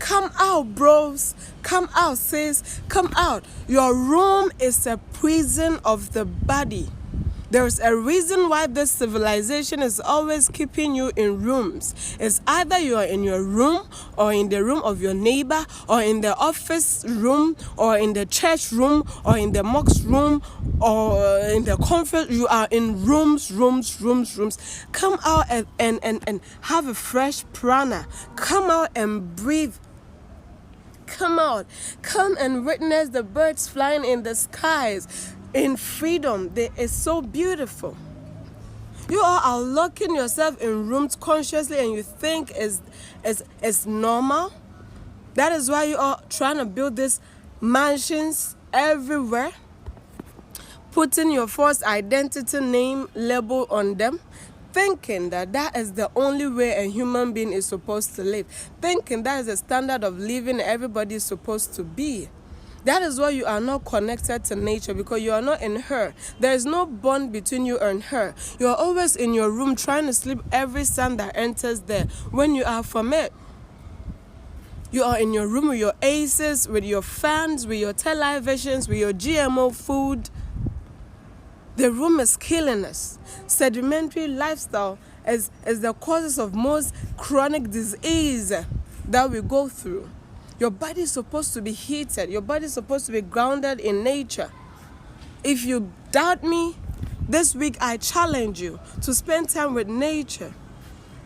Come out, bros. Come out, sis. Come out. Your room is a prison of the body. There's a reason why this civilization is always keeping you in rooms. It's either you are in your room or in the room of your neighbor or in the office room or in the church room or in the mosque room or in the conference. You are in rooms. Come out and have a fresh prana. Come out and breathe. Come out. Come and witness the birds flying in the skies. In freedom, it's so beautiful. You all are locking yourself in rooms consciously and you think it's normal. That is why you are trying to build these mansions everywhere, putting your false identity name label on them, thinking that is the only way a human being is supposed to live, thinking that is the standard of living everybody is supposed to be. That is why you are not connected to nature, because you are not in her. There is no bond between you and her. You are always in your room trying to sleep every sun that enters there when you are from it. You are in your room with your aces, with your fans, with your televisions, with your GMO food. The room is killing us. Sedimentary lifestyle is the causes of most chronic disease that we go through. Your body is supposed to be heated. Your body is supposed to be grounded in nature. If you doubt me, this week I challenge you to spend time with nature.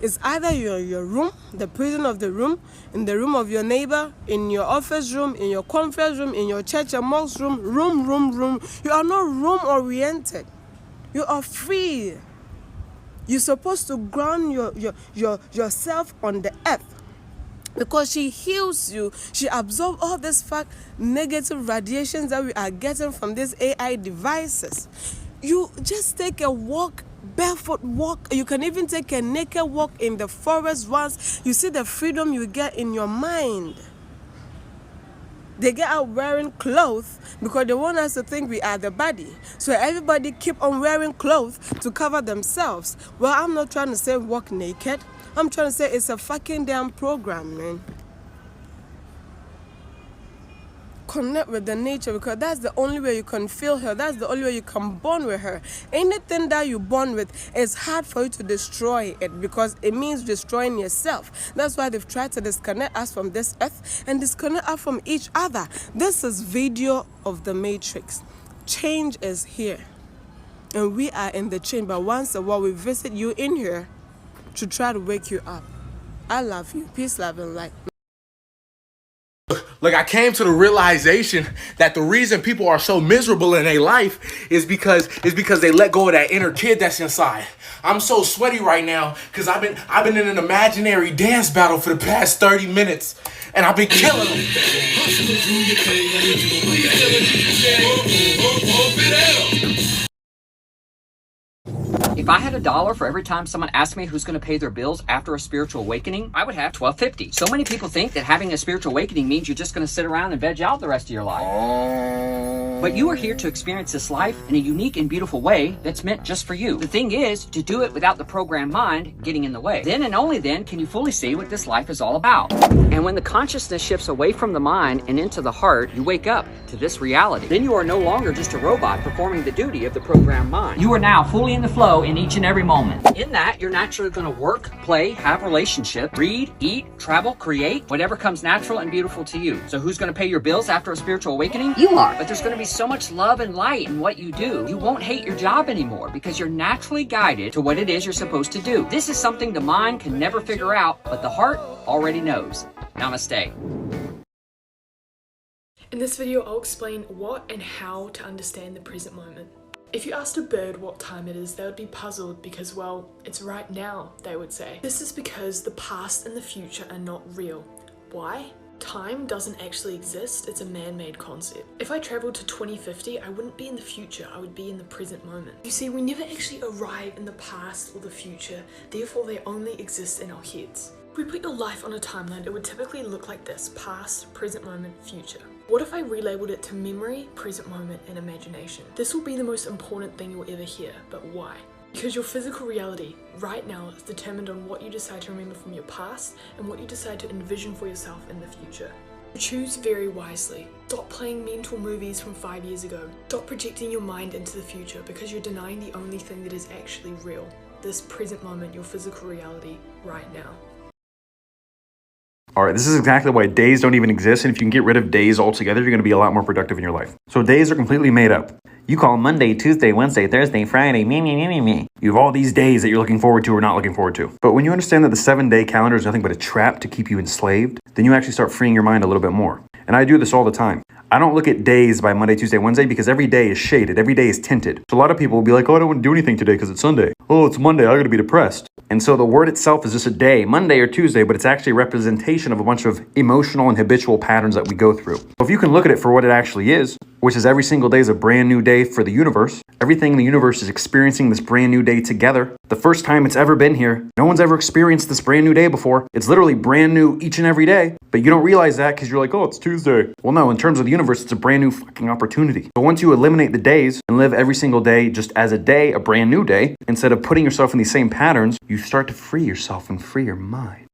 It's either you're in your room, the prison of the room, in the room of your neighbor, in your office room, in your conference room, in your church and mosque room. You are not room-oriented. You are free. You're supposed to ground yourself on the earth. Because she heals you, she absorbs all this negative radiations that we are getting from these AI devices. You just take a walk, barefoot walk. You can even take a naked walk in the forest once. You see the freedom you get in your mind. They get out wearing clothes because they want us to think we are the body. So everybody keep on wearing clothes to cover themselves. Well, I'm not trying to say walk naked. I'm trying to say it's a fucking damn program, man. Connect with the nature, because that's the only way you can feel her. That's the only way you can bond with her. Anything that you bond with, it's hard for you to destroy it, because it means destroying yourself. That's why they've tried to disconnect us from this earth and disconnect us from each other. This is video of the Matrix. Change is here. And we are in the change. But once a while, we visit you in here to try to wake you up. I love you. Peace, love, and light. Look, I came to the realization that the reason people are so miserable in their life is because they let go of that inner kid that's inside. I'm so sweaty right now because I've been in an imaginary dance battle for the past 30 minutes, and I've been killing them. If I had $1 for every time someone asked me who's going to pay their bills after a spiritual awakening, I would have $12.50. So many people think that having a spiritual awakening means you're just going to sit around and veg out the rest of your life. But you are here to experience this life in a unique and beautiful way that's meant just for you. The thing is to do it without the programmed mind getting in the way. Then and only then can you fully see what this life is all about. And when the consciousness shifts away from the mind and into the heart, you wake up to this reality. Then you are no longer just a robot performing the duty of the programmed mind. You are now fully in the flow in each and every moment. In that, you're naturally going to work, play, have relationships, read, eat, travel, create, whatever comes natural and beautiful to you. So who's going to pay your bills after a spiritual awakening? You are. But there's going to be so much love and light in what you do. You won't hate your job anymore because you're naturally guided to what it is you're supposed to do. This is something the mind can never figure out, but the heart already knows. Namaste. In this video, I'll explain what and how to understand the present moment. If you asked a bird what time it is, they would be puzzled because, well, it's right now, they would say. This is because the past and the future are not real. Why? Time doesn't actually exist, it's a man-made concept. If I traveled to 2050, I wouldn't be in the future, I would be in the present moment. You see, we never actually arrive in the past or the future, therefore they only exist in our heads. If we put your life on a timeline, it would typically look like this: past, present moment, future. What if I relabeled it to memory, present moment, and imagination? This will be the most important thing you'll ever hear, but why? Because your physical reality right now is determined on what you decide to remember from your past and what you decide to envision for yourself in the future. Choose very wisely. Stop playing mental movies from 5 years ago. Stop projecting your mind into the future because you're denying the only thing that is actually real. This present moment, your physical reality right now. All right, this is exactly why days don't even exist, and if you can get rid of days altogether, you're going to be a lot more productive in your life. So days are completely made up. You call them Monday, Tuesday, Wednesday, Thursday, Friday, me. You have all these days that you're looking forward to or not looking forward to. But when you understand that the 7-day calendar is nothing but a trap to keep you enslaved, then you actually start freeing your mind a little bit more. And I do this all the time. I don't look at days by Monday, Tuesday, Wednesday because every day is shaded. Every day is tinted. So a lot of people will be like, oh, I don't want to do anything today because it's Sunday. Oh, it's Monday. I got to be depressed. And so the word itself is just a day, Monday or Tuesday, but it's actually a representation of a bunch of emotional and habitual patterns that we go through. So if you can look at it for what it actually is, which is every single day is a brand new day for the universe. Everything in the universe is experiencing this brand new day together. The first time it's ever been here. No one's ever experienced this brand new day before. It's literally brand new each and every day. But you don't realize that because you're like, oh, it's Tuesday. Well, no, in terms of the universe, it's a brand new fucking opportunity. But once you eliminate the days and live every single day just as a day, a brand new day, instead of putting yourself in these same patterns, you start to free yourself and free your mind.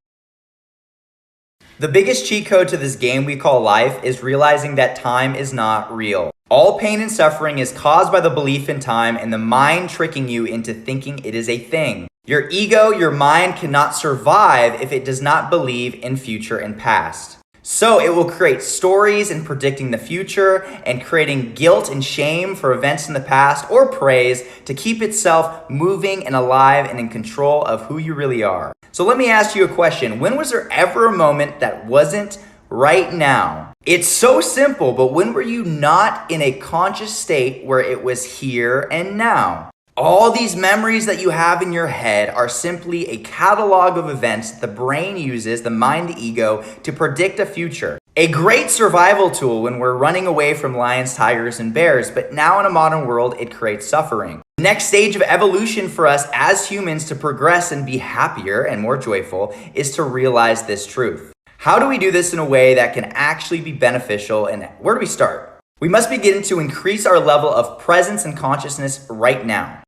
The biggest cheat code to this game we call life is realizing that time is not real. All pain and suffering is caused by the belief in time and the mind tricking you into thinking it is a thing. Your ego, your mind cannot survive if it does not believe in future and past. So it will create stories in predicting the future and creating guilt and shame for events in the past or praise to keep itself moving and alive and in control of who you really are. So let me ask you a question. When was there ever a moment that wasn't right now? It's so simple, but when were you not in a conscious state where it was here and now? All these memories that you have in your head are simply a catalog of events the brain uses, the mind, the ego, to predict a future. A great survival tool when we're running away from lions, tigers, and bears, but now in a modern world, it creates suffering. The next stage of evolution for us as humans to progress and be happier and more joyful is to realize this truth. How do we do this in a way that can actually be beneficial, and where do we start? We must begin to increase our level of presence and consciousness right now.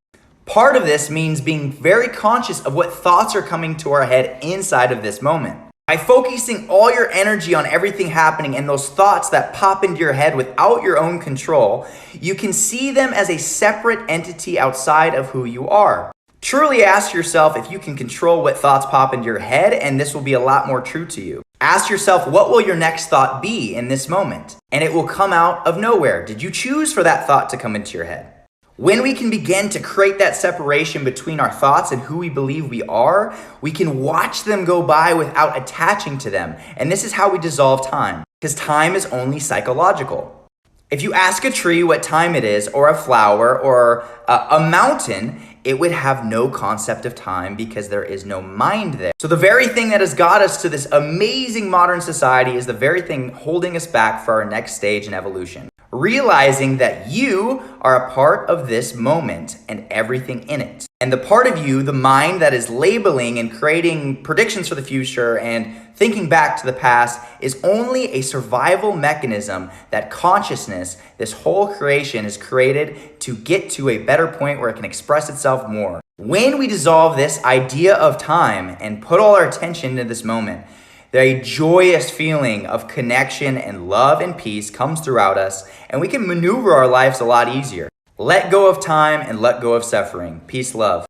Part of this means being very conscious of what thoughts are coming to our head inside of this moment. By focusing all your energy on everything happening and those thoughts that pop into your head without your own control, you can see them as a separate entity outside of who you are. Truly ask yourself if you can control what thoughts pop into your head, and this will be a lot more true to you. Ask yourself, what will your next thought be in this moment? And it will come out of nowhere. Did you choose for that thought to come into your head? When we can begin to create that separation between our thoughts and who we believe we are, we can watch them go by without attaching to them. And this is how we dissolve time, because time is only psychological. If you ask a tree what time it is, or a flower, or a mountain, it would have no concept of time because there is no mind there. So the very thing that has got us to this amazing modern society is the very thing holding us back for our next stage in evolution. Realizing that you are a part of this moment and everything in it. And the part of you, the mind that is labeling and creating predictions for the future and thinking back to the past, is only a survival mechanism that consciousness, this whole creation, is created to get to a better point where it can express itself more. When we dissolve this idea of time and put all our attention into this moment, the joyous feeling of connection and love and peace comes throughout us, and we can maneuver our lives a lot easier. Let go of time and let go of suffering. Peace, love.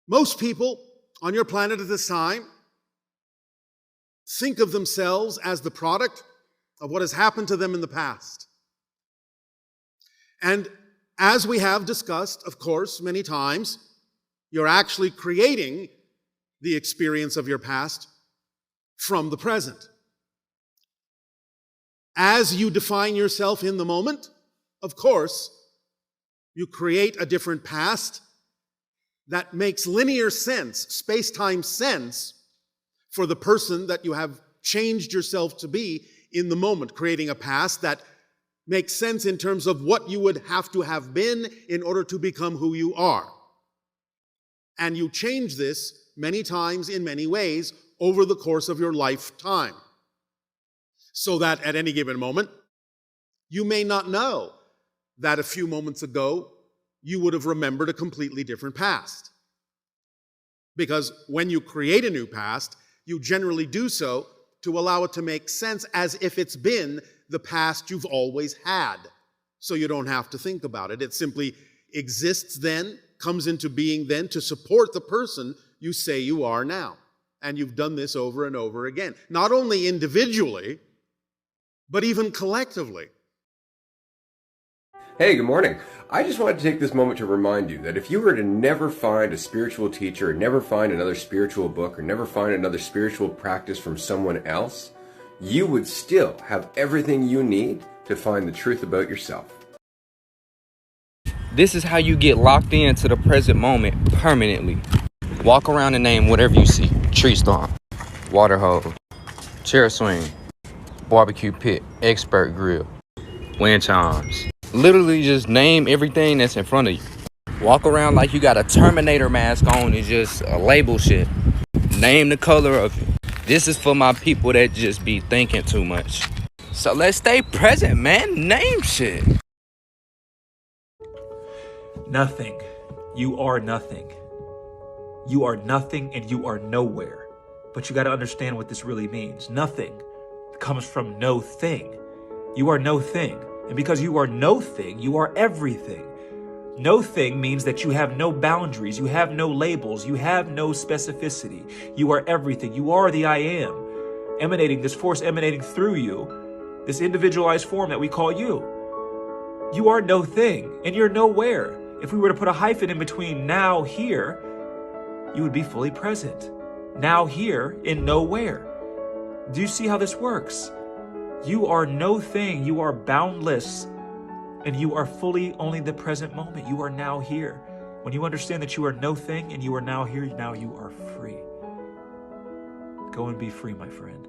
Most people on your planet at this time think of themselves as the product of what has happened to them in the past. And as we have discussed, of course, many times, you're actually creating the experience of your past from the present. As you define yourself in the moment, of course, you create a different past that makes linear sense, space-time sense, for the person that you have changed yourself to be in the moment, creating a past that makes sense in terms of what you would have to have been in order to become who you are. And you change this many times in many ways over the course of your lifetime. So that at any given moment, you may not know that a few moments ago you would have remembered a completely different past. Because when you create a new past, you generally do so to allow it to make sense as if it's been the past you've always had. So you don't have to think about it. It simply exists then, comes into being then to support the person you say you are now. And you've done this over and over again. Not only individually, but even collectively. Hey, good morning. I just wanted to take this moment to remind you that if you were to never find a spiritual teacher, or never find another spiritual book, or never find another spiritual practice from someone else, you would still have everything you need to find the truth about yourself. This is how you get locked into the present moment permanently. Walk around and name whatever you see. Tree stump, water hose, chair swing, barbecue pit, expert grill, wind chimes. Literally just name everything that's in front of you. Walk around like you got a Terminator mask on and just label shit. Name the color of it. This is for my people that just be thinking too much. So let's stay present, man. Name shit. Nothing. You are nothing. You are nothing and you are nowhere. But you got to understand what this really means. Nothing comes from no thing. You are no thing. And because you are no thing, you are everything. No thing means that you have no boundaries, you have no labels, you have no specificity. You are everything. You are the I am. Emanating, this force emanating through you, this individualized form that we call you. You are no thing and you're nowhere. If we were to put a hyphen in between now, here, you would be fully present. Now, here, in nowhere. Do you see how this works? You are no thing. You are boundless. And you are fully only the present moment. You are now here. When you understand that you are no thing and you are now here, now you are free. Go and be free, my friend.